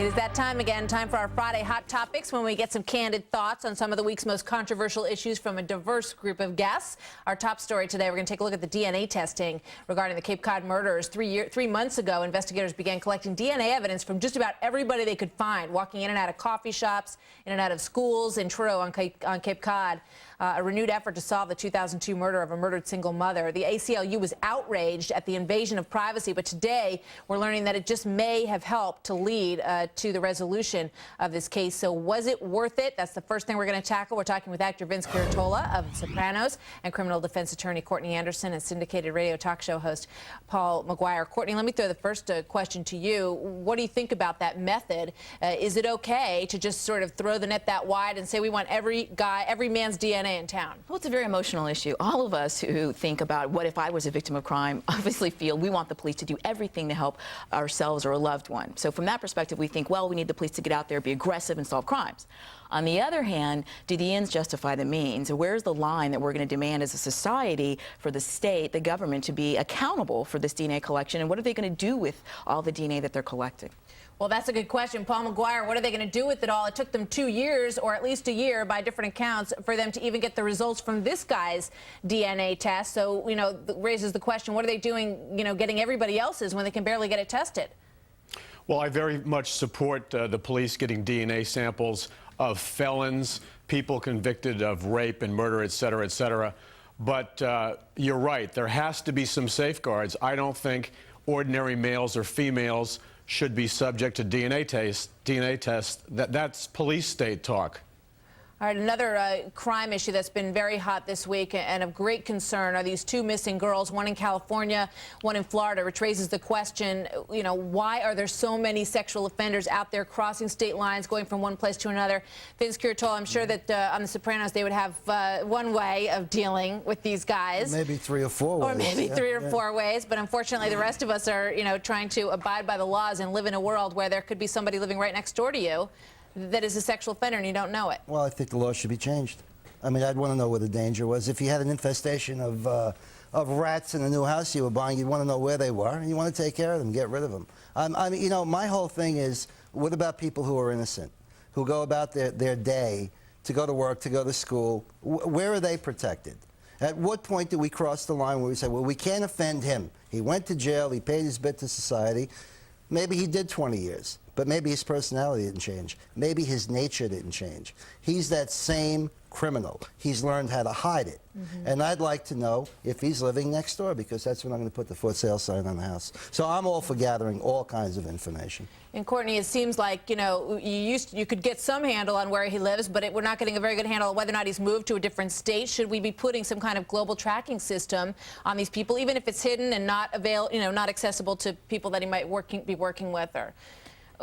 It is that time again, time for our Friday Hot Topics, when we get some candid thoughts on some of the week's most controversial issues from a diverse group of guests. Our top story today, we're going to take a look at the DNA testing regarding the Cape Cod murders. 3 months ago, investigators began collecting DNA evidence from just about everybody they could find, walking in and out of coffee shops, in and out of schools in Truro on Cape Cod. A renewed effort to solve the 2002 murder of a murdered single mother. The ACLU was outraged at the invasion of privacy, but today we're learning that it just may have helped to lead to the resolution of this case. So was it worth it? That's the first thing we're going to tackle. We're talking with actor Vince Curatola of The Sopranos and criminal defense attorney Courtney Anderson and syndicated radio talk show host Paul McGuire. Courtney, let me throw the first question to you. What do you think about that method? Is it okay to just sort of throw the net that wide and say we want every man's DNA in town? Well, it's a very emotional issue. All of us who think about what if I was a victim of crime obviously feel we want the police to do everything to help ourselves or a loved one. So from that perspective, we think, well, we need the police to get out there, be aggressive, and solve crimes. On the other hand, do the ends justify the means? Where's the line that we're going to demand as a society for the state, the government, to be accountable for this DNA collection? And what are they going to do with all the DNA that they're collecting? Well, that's a good question. Paul McGuire, what are they going to do with it all? It took them 2 years, or at least a year by different accounts, for them to even get the results from this guy's DNA test. So, raises the question, what are they doing, getting everybody else's when they can barely get it tested? Well, I very much support the police getting DNA samples of felons, people convicted of rape and murder, et cetera, et cetera. But you're right, there has to be some safeguards. I don't think ordinary males or females should be subject to DNA tests. That's police state talk. All right, another crime issue that's been very hot this week and of great concern are these 2 missing girls, one in California, one in Florida, which raises the question, why are there so many sexual offenders out there crossing state lines, going from one place to another? Vince Curatola, I'm sure that on The Sopranos they would have one way of dealing with these guys. Maybe 3 or 4 ways. Or maybe 3 or 4 ways, but unfortunately the rest of us are, trying to abide by the laws and live in a world where there could be somebody living right next door to you that is a sexual offender and you don't know it. Well, I think the law should be changed. I mean, I'd want to know where the danger was. If you had an infestation of rats in a new house you were buying, you'd want to know where they were, and you want to take care of them, get rid of them. I mean, my whole thing is, what about people who are innocent, who go about their day to go to work, to go to school? Where are they protected? At what point do we cross the line where we say, well, we can't offend him. He went to jail, he paid his bit to society. Maybe he did 20 years, but maybe his personality didn't change. Maybe his nature didn't change. He's that same criminal. He's learned how to hide it. And I'd like to know if he's living next door, because that's when I'm going to put the for sale sign on the house. So I'm all for gathering all kinds of information. And Courtney, it seems like, you could get some handle on where he lives, but we're not getting a very good handle on whether or not he's moved to a different state. Should we be putting some kind of global tracking system on these people, even if it's hidden and not not accessible to people that he might be working with? Or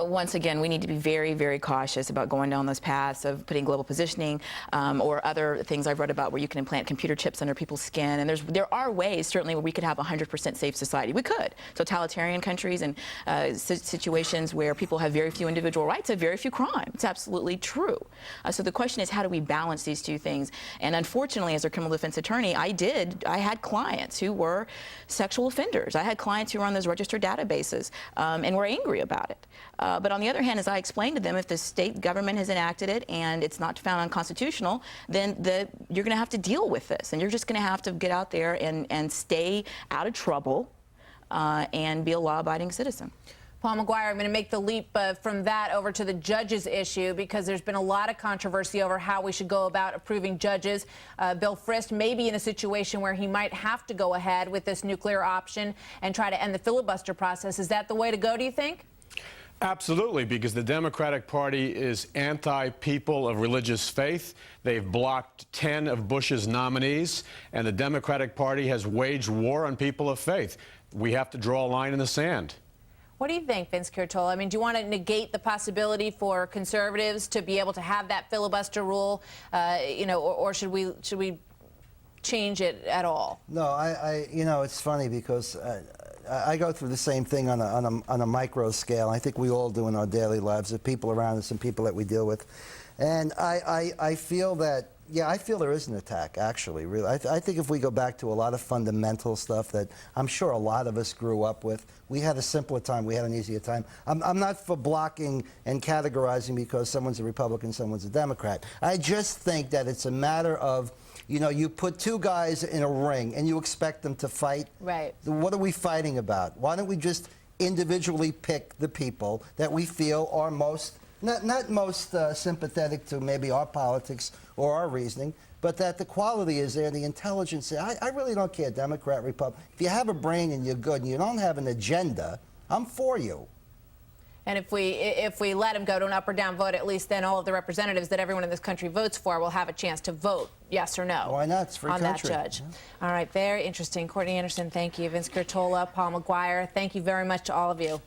once again, we need to be very, very cautious about going down those paths of putting global positioning or other things I've read about where you can implant computer chips under people's skin. And there are ways, certainly, where we could have a 100% safe society. We could. Totalitarian countries and situations where people have very few individual rights have very few crime. It's absolutely true. So the question is, how do we balance these two things? And unfortunately, as a criminal defense attorney, I had clients who were sexual offenders. I had clients who were on those registered databases and were angry about it. But on the other hand, as I explained to them, if the state government has enacted it and it's not found unconstitutional, then you're going to have to deal with this. And you're just going to have to get out there and stay out of trouble and be a law-abiding citizen. Paul McGuire, I'm going to make the leap from that over to the judges issue, because there's been a lot of controversy over how we should go about approving judges. Bill Frist may be in a situation where he might have to go ahead with this nuclear option and try to end the filibuster process. Is that the way to go, do you think? Absolutely, because the Democratic Party is anti-people of religious faith. They've blocked 10 of Bush's nominees, and the Democratic Party has waged war on people of faith. We have to draw a line in the sand. What do you think, Vince Curatola? I mean, do you want to negate the possibility for conservatives to be able to have that filibuster rule, or should we change it at all? No, it's funny because I go through the same thing on a micro scale. I think we all do in our daily lives, the people around us and people that we deal with. And I feel that Yeah, I feel there is an attack, actually. Really, I think if we go back to a lot of fundamental stuff that I'm sure a lot of us grew up with, we had a simpler time, we had an easier time. I'm not for blocking and categorizing because someone's a Republican, someone's a Democrat. I just think that it's a matter of, you know, you put two guys in a ring and you expect them to fight. Right. What are we fighting about? Why don't we just individually pick the people that we feel are most, not most sympathetic to maybe our politics or our reasoning, but that the quality is there, the intelligence. I really don't care, Democrat, Republican. If you have a brain and you're good and you don't have an agenda, I'm for you. And if we let him go to an up or down vote, at least then all of the representatives that everyone in this country votes for will have a chance to vote yes or no. Why not? It's free on country. that judge. Yeah. All right, very interesting. Courtney Anderson, thank you. Vince Curtola, Paul McGuire, thank you very much to all of you.